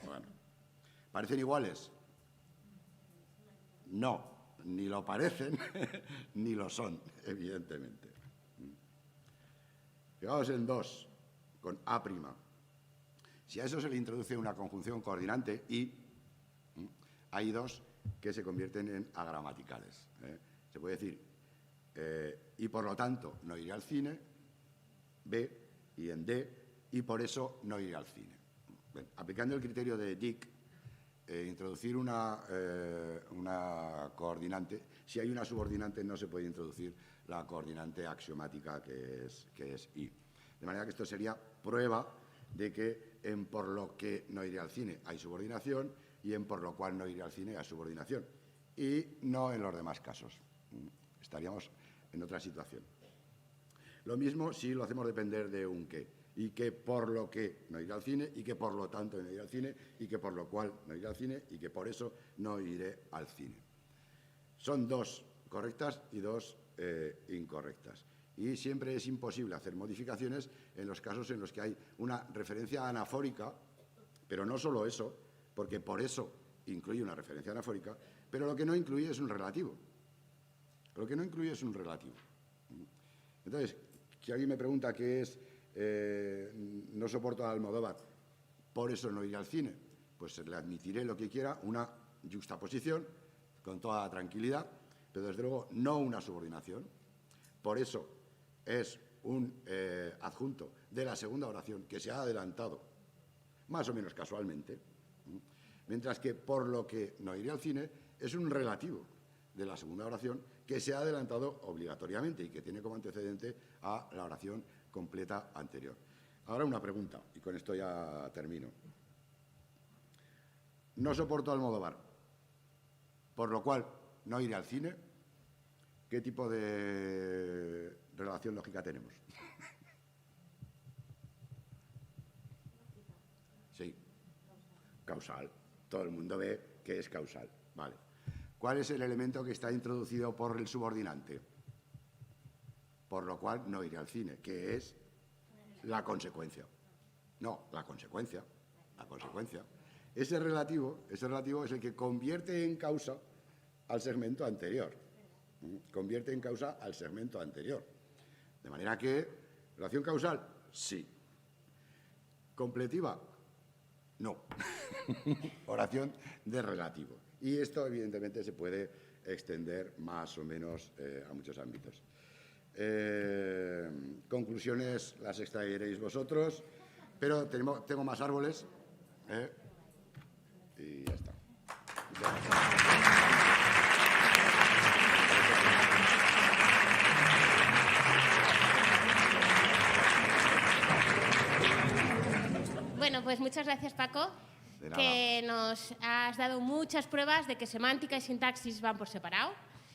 Bueno. ¿Parecen iguales? No, ni lo parecen ni lo son, evidentemente. Fijaos en dos, con A'. Si a eso se le introduce una conjunción coordinante y, hay dos que se convierten en agramaticales. Se puede decir, y por lo tanto no iré al cine, B, y en D, y por eso no iré al cine. Bien, aplicando el criterio de Dick, introducir una coordinante, si hay una subordinante no se puede introducir la coordinante axiomática que es I. De manera que esto sería prueba de que en por lo que no iré al cine hay subordinación y en por lo cual no iré al cine hay subordinación. Y no en los demás casos. Estaríamos en otra situación. Lo mismo si lo hacemos depender de un qué. Y que por lo que no iré al cine, y que por lo tanto no iré al cine, y que por lo cual no iré al cine, y que por eso no iré al cine. Son dos correctas y dos incorrectas. Y siempre es imposible hacer modificaciones en los casos en los que hay una referencia anafórica, pero no solo eso, porque por eso incluye una referencia anafórica, pero lo que no incluye es un relativo. Lo que no incluye es un relativo. Entonces, si alguien me pregunta qué es no soporto a Almodóvar, por eso no iré al cine, pues le admitiré lo que quiera, una yuxtaposición con toda tranquilidad, pero desde luego no una subordinación. Por eso es un adjunto de la segunda oración que se ha adelantado más o menos casualmente, mientras que por lo que no iré al cine es un relativo de la segunda oración que se ha adelantado obligatoriamente y que tiene como antecedente a la oración completa anterior. Ahora una pregunta, y con esto ya termino. No soporto Almodóvar, por lo cual no iré al cine. ¿Qué tipo de relación lógica tenemos? Sí, causal. Todo el mundo ve que es causal. Vale. ¿Cuál es el elemento que está introducido por el subordinante? Por lo cual no iré al cine, que es la consecuencia. No, la consecuencia. La consecuencia. Ese relativo es el que convierte en causa al segmento anterior. Convierte en causa al segmento anterior. De manera que, ¿relación causal? Sí. ¿Completiva? No. Oración de relativo. Y esto, evidentemente, se puede extender más o menos a muchos ámbitos. Conclusiones las extraeréis vosotros, pero tengo más árboles. Y ya está. Bueno, pues muchas gracias, Paco, que nos has dado muchas pruebas de que semántica y sintaxis van por separado,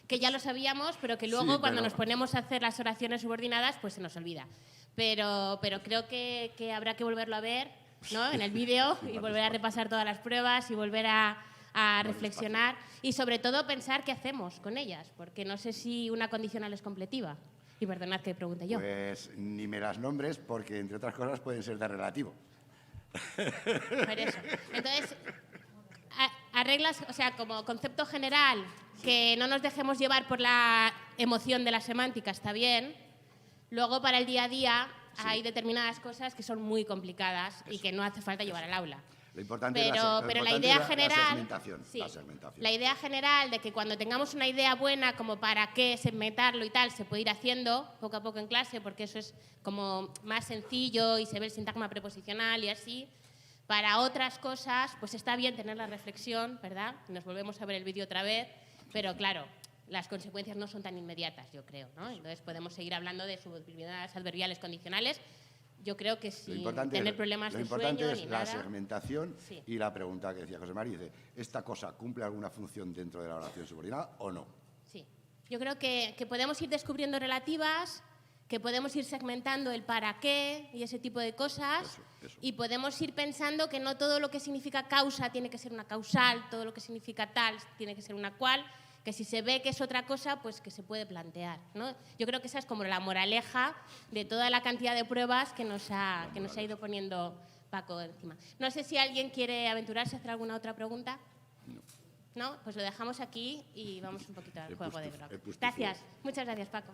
que ya lo sabíamos, pero que luego sí, cuando nos ponemos a hacer las oraciones subordinadas, pues se nos olvida. Pero creo que habrá que volverlo a ver ¿no? En el vídeo y volver a repasar todas las pruebas y volver a reflexionar y sobre todo pensar qué hacemos con ellas, porque no sé si una condicional es completiva. Y perdonad que pregunte yo. Pues ni me las nombres porque, entre otras cosas, pueden ser de relativo. Por eso. Entonces, arreglas, o sea, como concepto general, que no nos dejemos llevar por la emoción de la semántica, está bien. Luego, para el día a día, hay determinadas cosas que son muy complicadas y que no hace falta llevar al aula. Lo importante Pero la idea general, la segmentación, sí, la segmentación. La idea general de que cuando tengamos una idea buena como para qué segmentarlo y tal, se puede ir haciendo poco a poco en clase, porque eso es como más sencillo y se ve el sintagma preposicional y así. Para otras cosas, pues está bien tener la reflexión, ¿verdad? Nos volvemos a ver el vídeo otra vez, pero claro, las consecuencias no son tan inmediatas, yo creo, ¿no? Entonces podemos seguir hablando de subordinadas adverbiales condicionales. Yo creo que sin tener problemas de sueño ni nada. Lo importante es la segmentación y la pregunta que decía José María. Dice, ¿esta cosa cumple alguna función dentro de la oración subordinada o no? Sí. Yo creo que podemos ir descubriendo relativas, que podemos ir segmentando el para qué y ese tipo de cosas. Eso. Y podemos ir pensando que no todo lo que significa causa tiene que ser una causal, todo lo que significa tal tiene que ser una cual, que si se ve que es otra cosa, pues que se puede plantear, ¿no? Yo creo que esa es como la moraleja de toda la cantidad de pruebas que nos ha ido poniendo Paco encima. No sé si alguien quiere aventurarse a hacer alguna otra pregunta. No, pues lo dejamos aquí y vamos un poquito al juego de blog. Gracias. Muchas gracias, Paco.